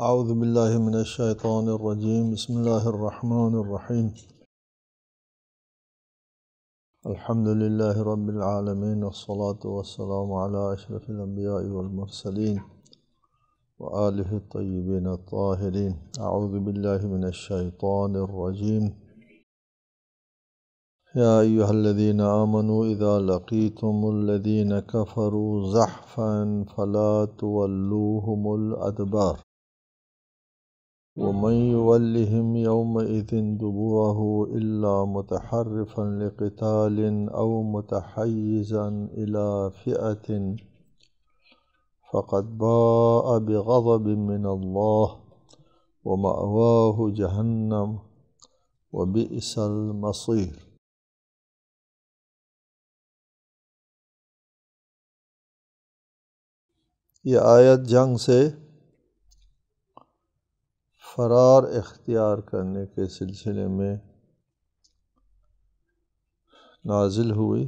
اعوذ باللہ من الشیطان الرجیم بسم اللہ الرحمن الرحیم الحمد للہ رب العالمین والصلاة والسلام علی اشرف الانبیاء والمرسلین وآلہ الطیبین الطاہرین اعوذ باللہ من الشیطان الرجیم یا ایہا الذین آمنوا اذا لقیتم الذین کفروا زحفا فلا تولوہم الادبار ومن يولهم يومئذ دبره إلا متحرفا لقتال أو متحيزا إلى فئة فقد باء بغضب من الله ومأواه جهنم وبئس المصير۔ یہ آیت جنگ سے فرار اختیار کرنے کے سلسلے میں نازل ہوئی،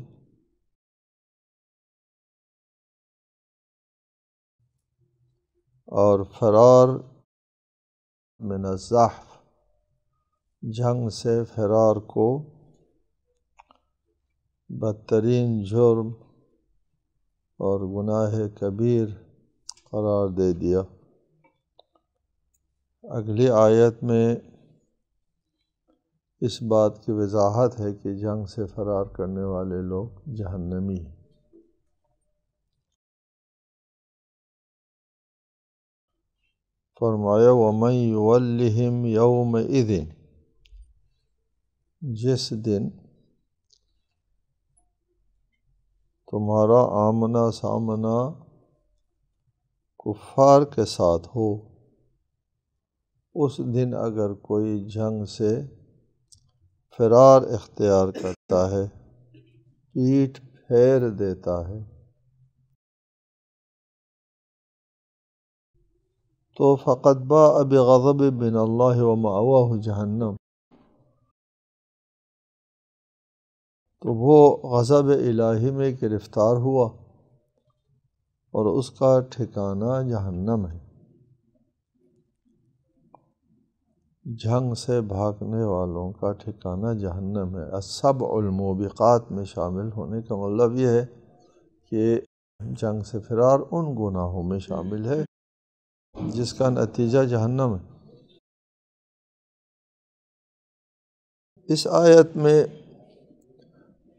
اور فرار من الزحف، جنگ سے فرار کو بدترین جرم اور گناہ کبیر قرار دے دیا۔ اگلی آیت میں اس بات کی وضاحت ہے کہ جنگ سے فرار کرنے والے لوگ جہنمی ہیں۔ فرمایا وَمَن يُوَلِّهِمْ يَوْمَئِذٍ، جس دن تمہارا آمنا سامنا کفار کے ساتھ ہو، اس دن اگر کوئی جنگ سے فرار اختیار کرتا ہے، پیٹھ پھیر دیتا ہے، تو فقد باء بغضب من اللہ ومأواہ جہنم، تو وہ غضب الہی میں گرفتار ہوا اور اس کا ٹھکانہ جہنم ہے۔ جنگ سے بھاگنے والوں کا ٹھکانہ جہنم ہے۔ السبع الموبقات میں شامل ہونے کا مطلب یہ ہے کہ جنگ سے فرار ان گناہوں میں شامل ہے جس کا نتیجہ جہنم ہے۔ اس آیت میں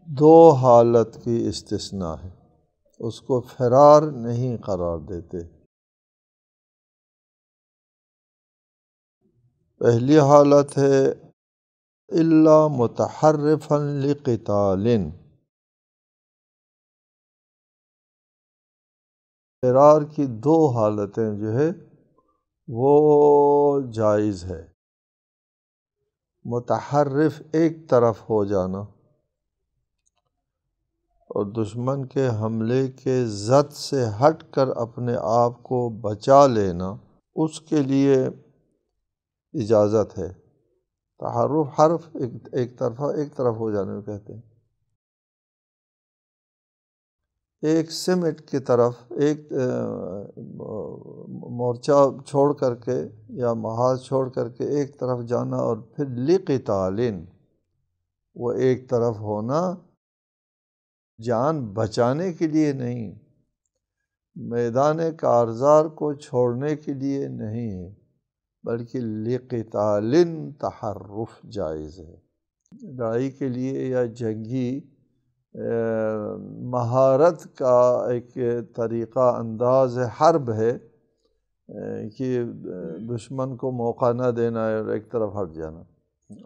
دو حالت کی استثناء ہے، اس کو فرار نہیں قرار دیتے۔ پہلی حالت ہے الا متحرفا لقتال، فرار کی دو حالتیں جو ہے وہ جائز ہے۔ متحرف ایک طرف ہو جانا اور دشمن کے حملے کے زد سے ہٹ کر اپنے آپ کو بچا لینا، اس کے لیے اجازت ہے۔ تحرف حرف ایک طرف ہو جانے میں کہتے ہیں۔ ایک سمٹ کی طرف، ایک مورچہ چھوڑ کر کے یا محاذ چھوڑ کر کے ایک طرف جانا، اور پھر لقتال، وہ ایک طرف ہونا جان بچانے کے لیے نہیں، میدان کارزار کو چھوڑنے کے لیے نہیں ہے، بلکہ لقتال تحرف جائز ہے۔ لڑائی کے لیے یا جنگی مہارت کا ایک طریقہ انداز حرب ہے کہ دشمن کو موقع نہ دینا اور ایک طرف ہٹ جانا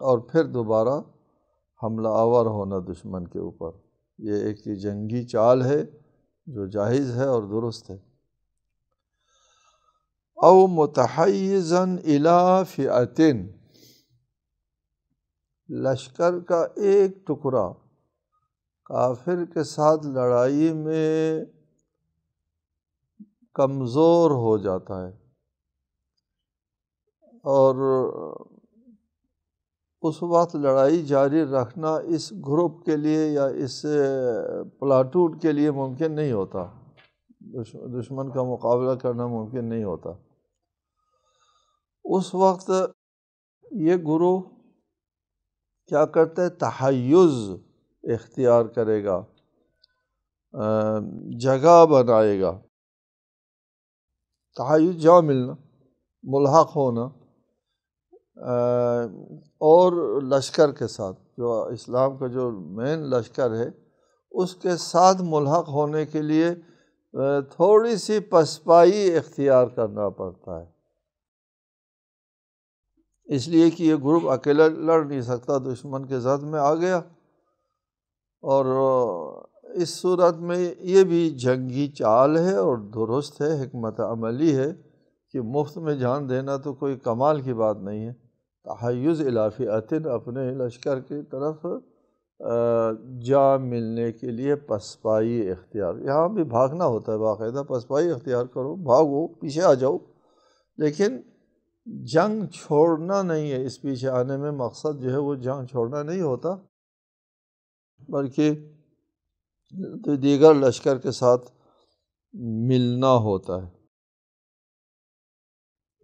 اور پھر دوبارہ حملہ آور ہونا دشمن کے اوپر۔ یہ ایک جنگی چال ہے جو جائز ہے اور درست ہے۔ او متحیزا الی فئۃ، لشکر کا ایک ٹکڑا کافر کے ساتھ لڑائی میں کمزور ہو جاتا ہے، اور اس وقت لڑائی جاری رکھنا اس گروپ کے لیے یا اس پلاٹون کے لیے ممکن نہیں ہوتا، دشمن کا مقابلہ کرنا ممکن نہیں ہوتا۔ اس وقت یہ گروہ کیا کرتا ہے؟ تحیز اختیار کرے گا، جگہ بنائے گا۔ تحیز جا ملنا، ملحق ہونا، اور لشکر کے ساتھ، جو اسلام کا جو مین لشکر ہے اس کے ساتھ ملحق ہونے کے لیے تھوڑی سی پسپائی اختیار کرنا پڑتا ہے، اس لیے کہ یہ گروپ اکیلا لڑ نہیں سکتا، دشمن کے زد میں آ گیا۔ اور اس صورت میں یہ بھی جنگی چال ہے اور درست ہے، حکمت عملی ہے کہ مفت میں جان دینا تو کوئی کمال کی بات نہیں ہے۔ تحیز الی فئۃ، اپنے لشکر کی طرف جا ملنے کے لیے پسپائی اختیار، یہاں بھی بھاگنا ہوتا ہے، باقاعدہ پسپائی اختیار کرو، بھاگو، پیچھے آ جاؤ، لیکن جنگ چھوڑنا نہیں ہے۔ اس پیچھے آنے میں مقصد جو ہے وہ جنگ چھوڑنا نہیں ہوتا، بلکہ دیگر لشکر کے ساتھ ملنا ہوتا ہے۔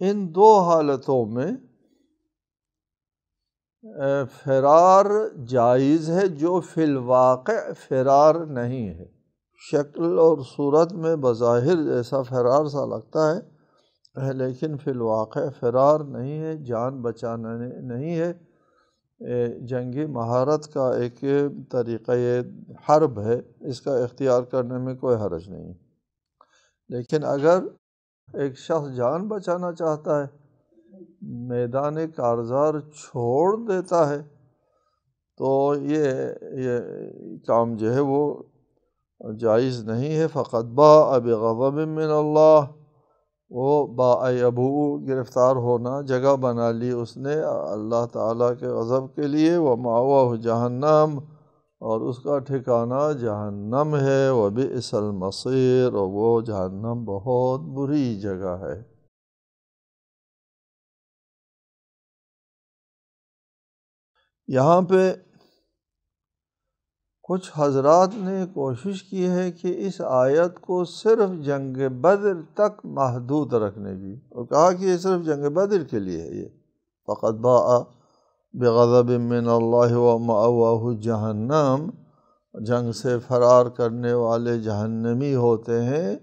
ان دو حالتوں میں فرار جائز ہے، جو فی الواقع فرار نہیں ہے۔ شکل اور صورت میں بظاہر جیسا فرار سا لگتا ہے، لیکن فی الواقع فرار نہیں ہے، جان بچانا نہیں ہے، جنگی مہارت کا ایک طریقہ حرب ہے، اس کا اختیار کرنے میں کوئی حرج نہیں۔ لیکن اگر ایک شخص جان بچانا چاہتا ہے، میدان کارزار چھوڑ دیتا ہے، تو یہ کام جو ہے وہ جائز نہیں ہے۔ فقط باء بغضب من اللہ، وہ باء یبوء گرفتار ہونا، جگہ بنا لی اس نے اللہ تعالیٰ کے غضب کے لیے، ومأواہ جہنم، اور اس کا ٹھکانہ جہنم ہے، وبئس المصیر، اور وہ جہنم بہت بری جگہ ہے۔ یہاں پہ کچھ حضرات نے کوشش کی ہے کہ اس آیت کو صرف جنگ بدر تک محدود رکھنے کی، اور کہا کہ یہ صرف جنگ بدر کے لیے ہے۔ یہ فقط باء بغضب من اللہ ومأواہ جہنم، جنگ سے فرار کرنے والے جہنمی ہوتے ہیں،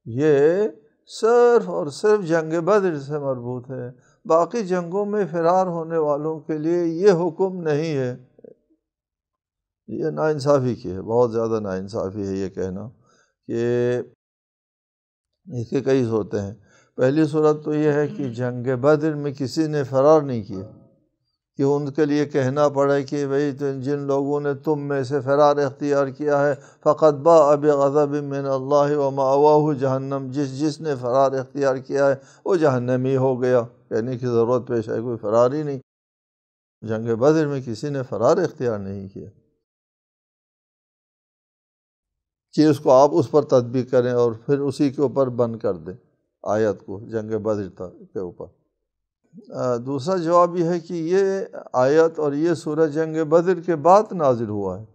یہ صرف اور صرف جنگ بدر سے مربوط ہے۔ باقی جنگوں میں فرار ہونے والوں کے لیے یہ حکم نہیں ہے۔ یہ ناانصافی کی ہے، بہت زیادہ ناانصافی ہے یہ کہنا کہ اس کے کئی صورتیں ہیں۔ پہلی صورت تو یہ ہے کہ جنگ بدر میں کسی نے فرار نہیں کیا، کہ ان کے لیے کہنا پڑے کہ بھئی جن لوگوں نے تم میں سے فرار اختیار کیا ہے، فقط باء بغضب من اللہ ومأواہ جہنم، جس نے فرار اختیار کیا ہے وہ جہنمی ہو گیا، کہنے کی ضرورت پیش ہے، کوئی فرار ہی نہیں۔ جنگ بدر میں کسی نے فرار اختیار نہیں کیا کہ اس کو آپ اس پر تطبیق کریں اور پھر اسی کے اوپر بند کر دیں آیت کو، جنگ بدر کے اوپر۔ دوسرا جواب یہ ہے کہ یہ آیت اور یہ سورہ جنگ بدر کے بعد نازل ہوا ہے،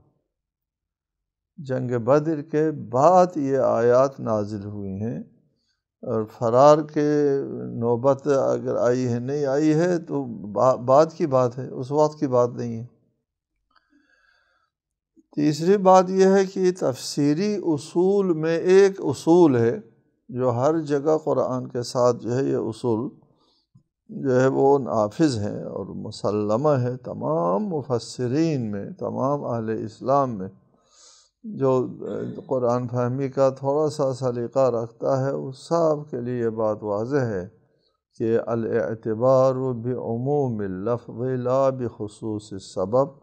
جنگ بدر کے بعد یہ آیات نازل ہوئی ہیں، اور فرار کے نوبت اگر آئی ہے نہیں آئی ہے تو بعد کی بات ہے، اس وقت کی بات نہیں ہے۔ تیسری بات یہ ہے کہ تفسیری اصول میں ایک اصول ہے جو ہر جگہ قرآن کے ساتھ جو ہے یہ اصول جو ہے وہ نافذ ہے اور مسلمہ ہے تمام مفسرین میں، تمام اہل اسلام میں، جو قرآن فہمی کا تھوڑا سا سلیقہ رکھتا ہے اس سب کے لیے یہ بات واضح ہے کہ الاعتبار بعموم اللفظ لا بخصوص السبب،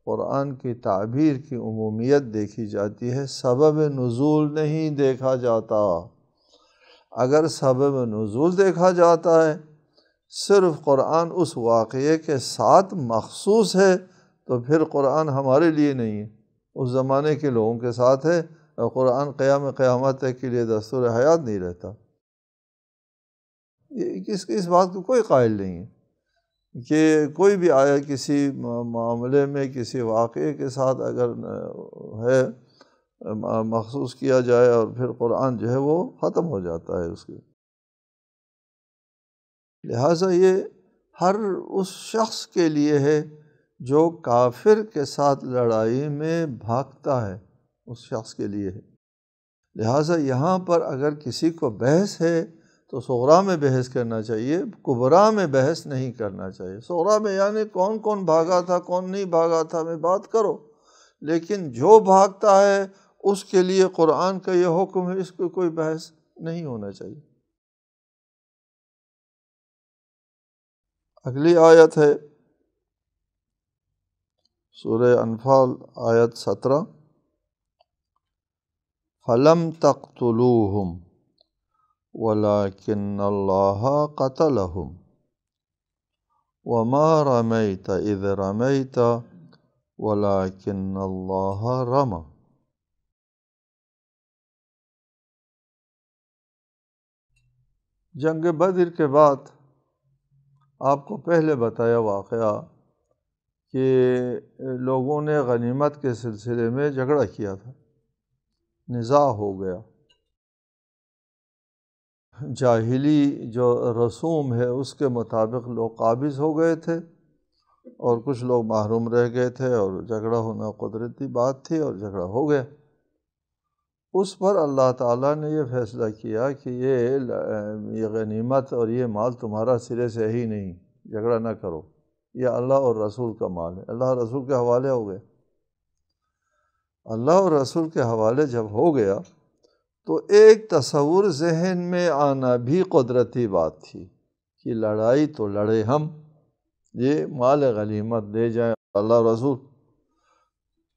قرآن کی تعبیر کی عمومیت دیکھی جاتی ہے، سبب نزول نہیں دیکھا جاتا۔ اگر سبب نزول دیکھا جاتا ہے، صرف قرآن اس واقعے کے ساتھ مخصوص ہے، تو پھر قرآن ہمارے لیے نہیں ہے، اس زمانے کے لوگوں کے ساتھ ہے، اور قرآن قیامت تک کے لیے دستور حیات نہیں رہتا۔ اس بات کو کوئی قائل نہیں ہے کہ کوئی بھی آیا کسی معاملے میں کسی واقعے کے ساتھ اگر ہے مخصوص کیا جائے اور پھر قرآن جو ہے وہ ختم ہو جاتا ہے اس کے۔ لہٰذا یہ ہر اس شخص کے لیے ہے جو کافر کے ساتھ لڑائی میں بھاگتا ہے، اس شخص کے لیے ہے۔ لہٰذا یہاں پر اگر کسی کو بحث ہے تو صغریٰ میں بحث کرنا چاہیے، کبریٰ میں بحث نہیں کرنا چاہیے۔ صغریٰ میں یعنی کون کون بھاگا تھا، کون نہیں بھاگا تھا میں بات کرو، لیکن جو بھاگتا ہے اس کے لیے قرآن کا یہ حکم ہے، اس کو کوئی بحث نہیں ہونا چاہیے۔ اگلی آیت ہے سورہ انفال آیت 17، فَلَمْ تَقْتُلُوهُمْ وَلَكِنَّ اللَّهَ قَتَلَهُمْ وَمَا رَمَيْتَ إِذْ رَمَيْتَ وَلَكِنَّ اللَّهَ رَمَى۔ جنگ بدر کے بعد آپ کو پہلے بتایا واقعہ کہ لوگوں نے غنیمت کے سلسلے میں جھگڑا کیا تھا، نزاع ہو گیا۔ جاہلی جو رسوم ہے اس کے مطابق لوگ قابض ہو گئے تھے اور کچھ لوگ محروم رہ گئے تھے، اور جھگڑا ہونا قدرتی بات تھی اور جھگڑا ہو گیا۔ اس پر اللہ تعالیٰ نے یہ فیصلہ کیا کہ یہ غنیمت اور یہ مال تمہارا سرے سے ہی نہیں، جھگڑا نہ کرو، یہ اللہ اور رسول کا مال ہے، اللہ اور رسول کے حوالے ہو گئے۔ اللہ اور رسول کے حوالے جب ہو گیا تو ایک تصور ذہن میں آنا بھی قدرتی بات تھی کہ لڑائی تو لڑے ہم، یہ مال غنیمت دے جائیں اللہ رسول۔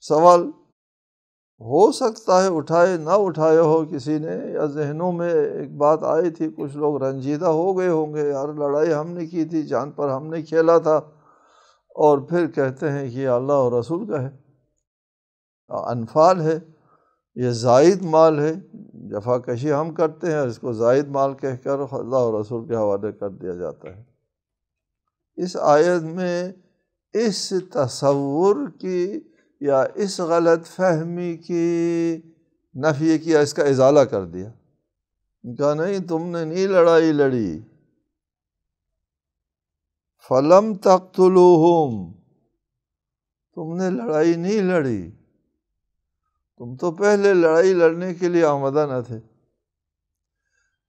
سوال ہو سکتا ہے اٹھائے نہ اٹھائے ہو کسی نے، یا ذہنوں میں ایک بات آئی تھی، کچھ لوگ رنجیدہ ہو گئے ہوں گے، یار لڑائی ہم نے کی تھی، جان پر ہم نے کھیلا تھا، اور پھر کہتے ہیں کہ یہ اللہ اور رسول کا ہے، انفال ہے، یہ زائد مال ہے، جفا کشی ہم کرتے ہیں، اس کو زائد مال کہہ کر اللہ اور رسول کے حوالے کر دیا جاتا ہے۔ اس آیت میں اس تصور کی یا اس غلط فہمی کی نفی کیا، اس کا ازالہ کر دیا، کہا نہیں تم نے نہیں لڑائی لڑی، فَلَمْ تَقْتُلُوهُمْ، تم نے لڑائی نہیں لڑی، تم تو پہلے لڑائی لڑنے کے لیے آمادہ نہ تھے،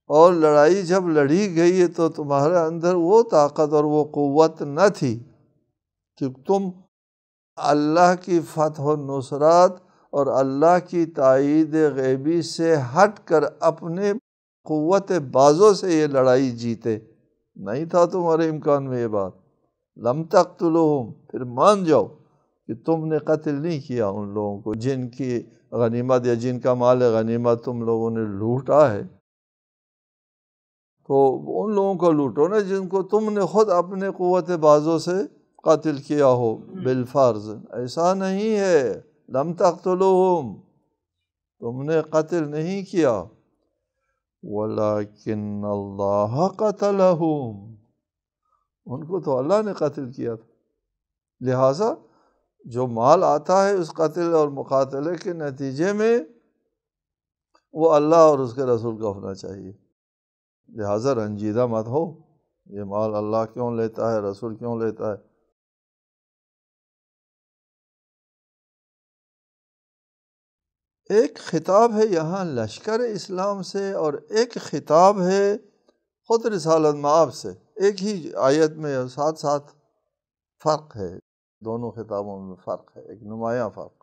اور لڑائی جب لڑی گئی ہے تو تمہارے اندر وہ طاقت اور وہ قوت نہ تھی کہ تم اللہ کی فتح و نصرات اور اللہ کی تائید غیبی سے ہٹ کر اپنے قوت بازوں سے یہ لڑائی جیتے، نہیں تھا تمہارے امکان میں یہ بات۔ لم تقتلوہم، پھر مان جاؤ کہ تم نے قتل نہیں کیا ان لوگوں کو جن کی غنیمت یا جن کا مال غنیمت تم لوگوں نے لوٹا ہے، تو ان لوگوں کو لوٹو نا جن کو تم نے خود اپنے قوت بازوں سے قتل کیا ہو بالفرض، ایسا نہیں ہے۔ لم تقتلوہم، تم نے قتل نہیں کیا، وَلَكِنَّ اللَّهَ قَتَلَهُمْ، ان کو تو اللہ نے قتل کیا تھا۔ لہٰذا جو مال آتا ہے اس قتل اور مقاتلے کے نتیجے میں وہ اللہ اور اس کے رسول کا ہونا چاہیے، لہٰذا رنجیدہ مت ہو، یہ مال اللہ کیوں لیتا ہے، رسول کیوں لیتا ہے۔ ایک خطاب ہے یہاں لشکر اسلام سے، اور ایک خطاب ہے خود رسالت مآب سے، ایک ہی آیت میں ساتھ ساتھ فرق ہے، دونوں خطابوں میں فرق ہے، ایک نمایاں فرق۔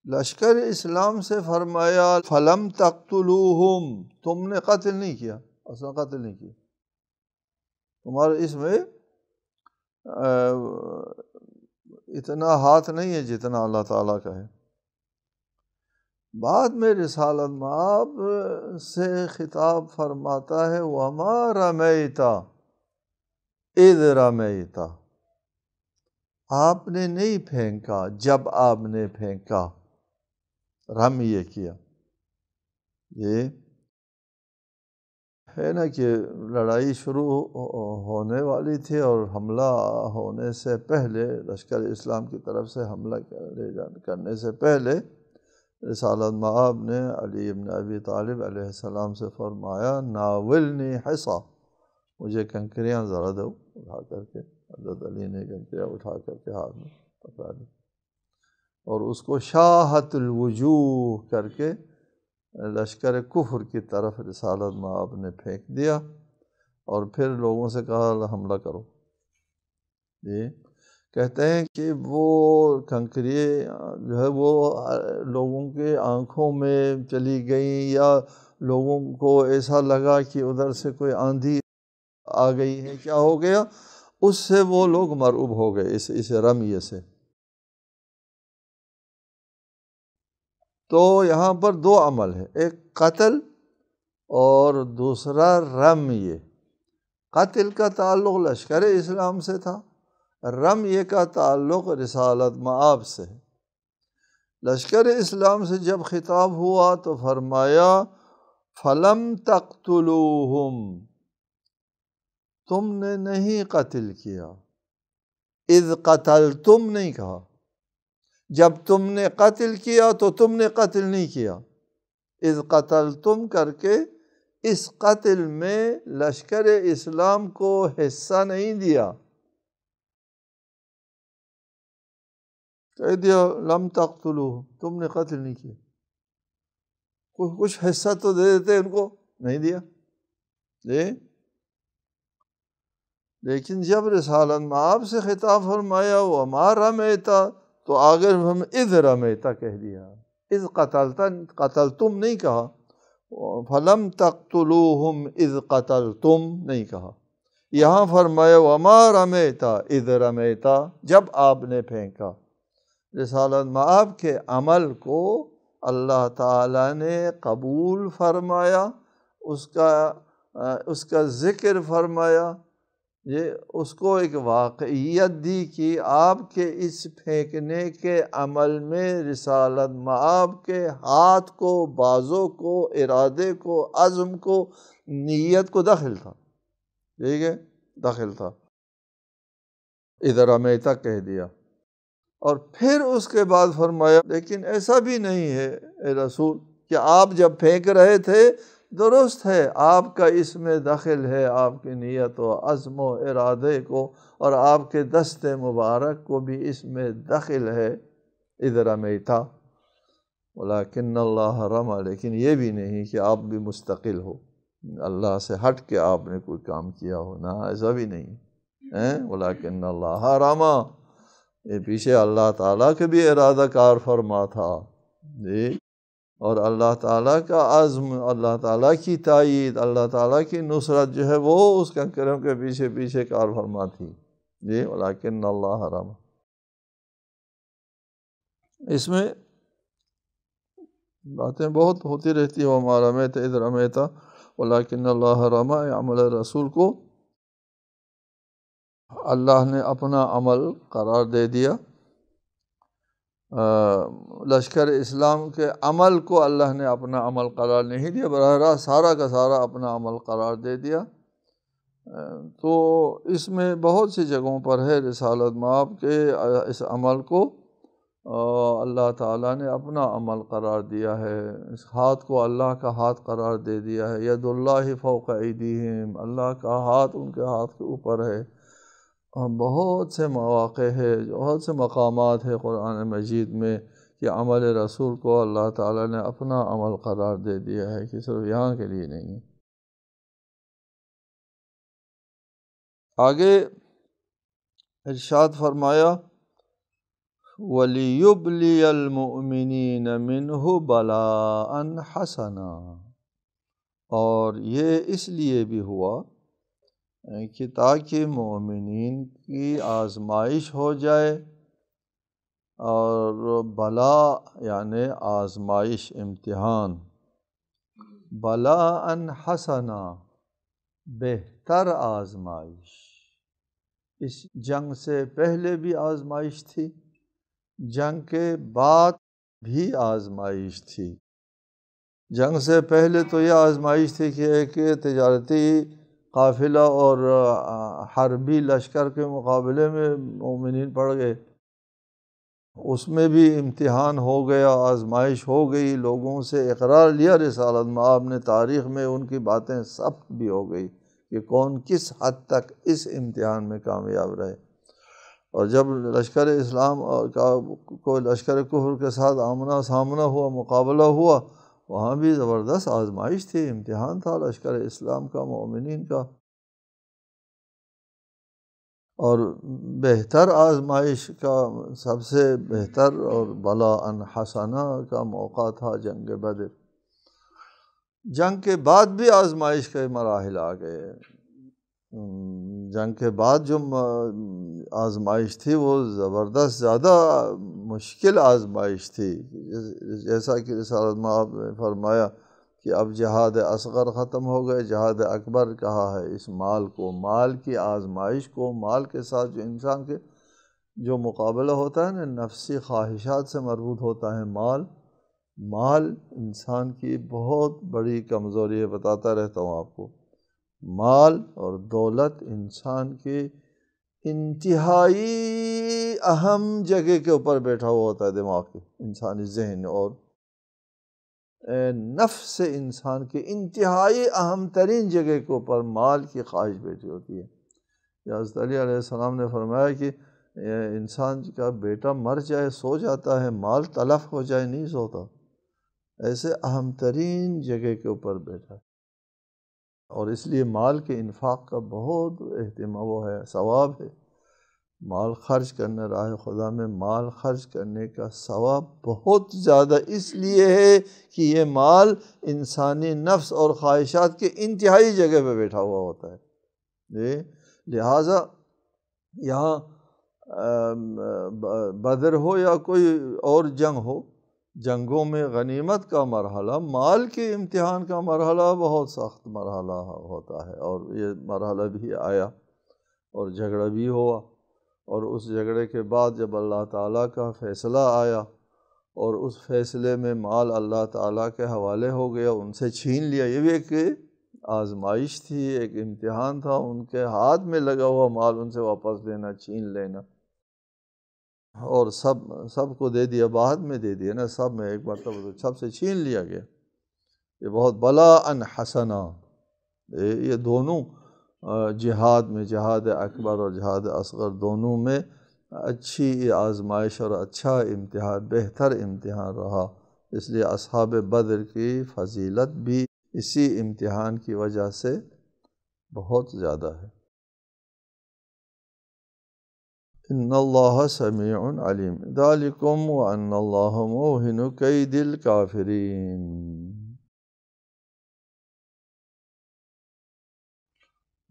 لشکر اسلام سے فرمایا فَلَمْ تَقْتُلُوهُمْ، تم نے قتل نہیں کیا، اصلا قتل نہیں کیا، تمہارے اس میں اتنا ہاتھ نہیں ہے جتنا اللہ تعالیٰ کا ہے۔ بعد میں رسالت مآب سے خطاب فرماتا ہے وَمَا رَمَيْتَ إِذْ رَمَيْتَ، آپ نے نہیں پھینکا جب آپ نے پھینکا، رم یہ کیا، یہ ہے نا کہ لڑائی شروع ہونے والی تھی اور حملہ ہونے سے پہلے، لشکر اسلام کی طرف سے حملہ کرنے سے پہلے رسالت مآب نے علی بن ابی طالب علیہ السلام سے فرمایا ناولنی حصا، مجھے کنکریاں ذرا دو اٹھا کر کے۔ حضرت علی نے کنکریاں اٹھا کر کے ہاتھ میں پکڑا دی اور اس کو شاہت الوجوہ کر کے لشکر کفر کی طرف رسالت مآب نے پھینک دیا، اور پھر لوگوں سے کہا حملہ کرو۔ یہ کہتے ہیں کہ وہ کنکریے جو ہے وہ لوگوں کے آنکھوں میں چلی گئیں، یا لوگوں کو ایسا لگا کہ ادھر سے کوئی آندھی آ گئی ہے، کیا ہو گیا، اس سے وہ لوگ مرعوب ہو گئے اس رمیے سے۔ تو یہاں پر دو عمل ہے، ایک قتل اور دوسرا رمیے۔ قتل کا تعلق لشکر اسلام سے تھا، رمیے کا تعلق رسالت مآب سے۔ لشکر اسلام سے جب خطاب ہوا تو فرمایا فَلَمْ تَقْتُلُوهُمْ، تم نے نہیں قتل کیا، اِذْ قَتَلْتُمْ نہیں کہا، جب تم نے قتل کیا تو تم نے قتل نہیں کیا، اِذْ قَتَلْتُمْ کر کے اس قتل میں لشکر اسلام کو حصہ نہیں دیا، کہہ دیا لم تقتلوہم، تم نے قتل نہیں کیا، کچھ حصہ تو دے دیتے ان کو، نہیں دیا۔ لیکن جب رسالت مآب سے خطاب فرمایا وما رمیتا، تو آگے ہم اذ رمیتا کہہ دیا، اذ قتلتم نہیں کہا، فلم تقتلوہم اذ قتلتم نہیں کہا۔ یہاں فرمایا وما رمیتا اذ رمیتا، جب آپ نے پھینکا۔ رسالت مآب کے عمل کو اللہ تعالیٰ نے قبول فرمایا، اس کا ذکر فرمایا، یہ اس کو ایک واقعیت دی کہ آپ کے اس پھینکنے کے عمل میں رسالت مآب کے ہاتھ کو، بازوں کو، ارادے کو، عزم کو، نیت کو دخل تھا، ٹھیک ہے، دخل تھا۔ ادھر رمیتا کہہ دیا، اور پھر اس کے بعد فرمایا لیکن ایسا بھی نہیں ہے اے رسول کہ آپ جب پھینک رہے تھے، درست ہے آپ کا اس میں دخل ہے، آپ کی نیت و عزم و ارادے کو، اور آپ کے دست مبارک کو بھی اس میں دخل ہے، اذ رمیتا ولیکن اللہ رمى، لیکن یہ بھی نہیں کہ آپ بھی مستقل ہو، اللہ سے ہٹ کے آپ نے کوئی کام کیا ہو، نہ ایسا بھی نہیں، ولیکن اللہ رمى، یہ پیچھے اللہ تعالیٰ کے بھی ارادہ کار فرما تھا، جی، اور اللہ تعالیٰ کا عزم، اللہ تعالیٰ کی تائید، اللہ تعالیٰ کی نصرت جو ہے وہ اس کنکروں کے پیچھے پیچھے کار فرما تھی، جی، ولیکن اللہ رمى۔ اس میں باتیں بہت ہوتی رہتی ہیں، وما رمیت اذ رمیتا ولیکن اللہ رمى، عمل رسول کو اللہ نے اپنا عمل قرار دے دیا، لشکر اسلام کے عمل کو اللہ نے اپنا عمل قرار نہیں دیا، براہ راست سارا کا سارا اپنا عمل قرار دے دیا۔ تو اس میں بہت سی جگہوں پر ہے رسالت مآب کے اس عمل کو اللہ تعالیٰ نے اپنا عمل قرار دیا ہے، اس ہاتھ کو اللہ کا ہاتھ قرار دے دیا ہے، ید اللہ فوق ایدیہم، اللہ کا ہاتھ ان کے ہاتھ کے اوپر ہے۔ بہت سے مواقع ہے، بہت سے مقامات ہے قرآن مجید میں کہ عمل رسول کو اللہ تعالیٰ نے اپنا عمل قرار دے دیا ہے، کہ صرف یہاں کے لیے نہیں۔ آگے ارشاد فرمایا وَلِيُبْلِيَ الْمُؤْمِنِينَ مِنْهُ بَلَاءً حَسَنًا، اور یہ اس لیے بھی ہوا کہ تاکہ مومنین کی آزمائش ہو جائے، اور بلا یعنی آزمائش، امتحان، بلاءً حسنا، بہتر آزمائش۔ اس جنگ سے پہلے بھی آزمائش تھی، جنگ کے بعد بھی آزمائش تھی۔ جنگ سے پہلے تو یہ آزمائش تھی کہ ایک تجارتی قافلہ اور حربی لشکر کے مقابلے میں مومنین پڑ گئے، اس میں بھی امتحان ہو گیا، آزمائش ہو گئی، لوگوں سے اقرار لیا رسالت مآب نے، تاریخ میں ان کی باتیں ثبت بھی ہو گئی کہ کون کس حد تک اس امتحان میں کامیاب رہے۔ اور جب لشکر اسلام کا کوئی لشکر کفر کے ساتھ آمنا سامنا ہوا، مقابلہ ہوا، وہاں بھی زبردست آزمائش تھی، امتحان تھا لشکر اسلام کا، مومنین کا۔ اور بہتر آزمائش کا سب سے بہتر اور بلاء حسنہ کا موقع تھا جنگ بدر۔ جنگ کے بعد بھی آزمائش کے مراحل آ گئے۔ جنگ کے بعد جو آزمائش تھی وہ زبردست زیادہ مشکل آزمائش تھی، جیسا کہ رسالت میں آپ نے فرمایا کہ اب جہاد اصغر ختم ہو گئے، جہاد اکبر کہا ہے اس مال کو، مال کی آزمائش کو، مال کے ساتھ جو انسان کے جو مقابلہ ہوتا ہے نا، نفسی خواہشات سے مربوط ہوتا ہے مال انسان کی بہت بڑی کمزوری ہے، بتاتا رہتا ہوں آپ کو۔ مال اور دولت انسان کی انتہائی اہم جگہ کے اوپر بیٹھا ہوا ہوتا ہے، دماغ کے انسانی ذہن اور نفس سے انسان کے انتہائی اہم ترین جگہ کے اوپر مال کی خواہش بیٹھی ہوتی ہے۔ حضرت علی علیہ السلام نے فرمایا کہ انسان کا بیٹا مر جائے سو جاتا ہے، مال تلف ہو جائے نہیں سوتا، ایسے اہم ترین جگہ کے اوپر بیٹھا ہے۔ اور اس لیے مال کے انفاق کا بہت اہتمام وہ ہے، ثواب ہے۔ مال خرچ کرنا راہ خدا میں، مال خرچ کرنے کا ثواب بہت زیادہ اس لیے ہے کہ یہ مال انسانی نفس اور خواہشات کے انتہائی جگہ پہ بیٹھا ہوا ہوتا ہے۔ لہٰذا یہاں بدر ہو یا کوئی اور جنگ ہو، جنگوں میں غنیمت کا مرحلہ، مال کے امتحان کا مرحلہ بہت سخت مرحلہ ہوتا ہے، اور یہ مرحلہ بھی آیا اور جھگڑا بھی ہوا۔ اور اس جھگڑے کے بعد جب اللہ تعالیٰ کا فیصلہ آیا اور اس فیصلے میں مال اللہ تعالیٰ کے حوالے ہو گیا، ان سے چھین لیا، یہ بھی ایک آزمائش تھی، ایک امتحان تھا، ان کے ہاتھ میں لگا ہوا مال ان سے واپس لینا، چھین لینا، اور سب کو دے دیا، بعد میں دے دیا نا، سب میں ایک مرتبہ سب سے چھین لیا گیا۔ یہ بہت بلاء حسنہ، یہ دونوں جہاد میں، جہاد اکبر اور جہاد اصغر دونوں میں اچھی آزمائش اور اچھا امتحان، بہتر امتحان رہا۔ اس لیے اصحاب بدر کی فضیلت بھی اسی امتحان کی وجہ سے بہت زیادہ ہے۔ ان اللہ سمیع علیم، ذالکم وان اللہ موہن کید الکافرین۔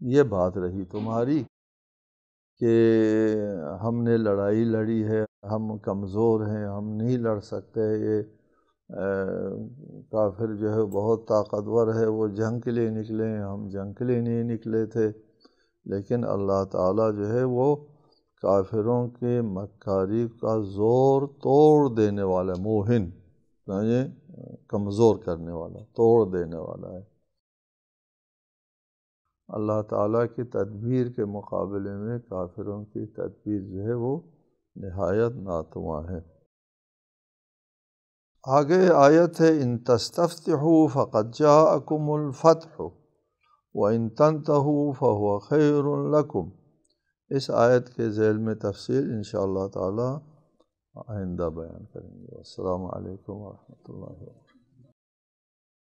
یہ بات رہی تمہاری کہ ہم نے لڑائی لڑی ہے، ہم کمزور ہیں، ہم نہیں لڑ سکتے، یہ کافر جو ہے بہت طاقتور ہے، وہ جنگ کے لیے نکلے ہیں، ہم جنگ کے لیے نہیں نکلے تھے۔ لیکن اللہ تعالیٰ جو ہے وہ کافروں کے مکاری کا زور توڑ دینے والا، موہن کمزور کرنے والا، توڑ دینے والا ہے۔ اللہ تعالیٰ کی تدبیر کے مقابلے میں کافروں کی تدبیر جو ہے وہ نہایت ناتواں ہے۔ آگے آیت ہے ان تستفتحوا فقد جاءکم الفتح وان تنتہوا فهو خیر لکم۔ اس آیت کے ذیل میں تفصیل انشاءاللہ تعالی آئندہ بیان کریں گے۔ السلام علیکم ورحمۃ اللہ وبرکاتہ۔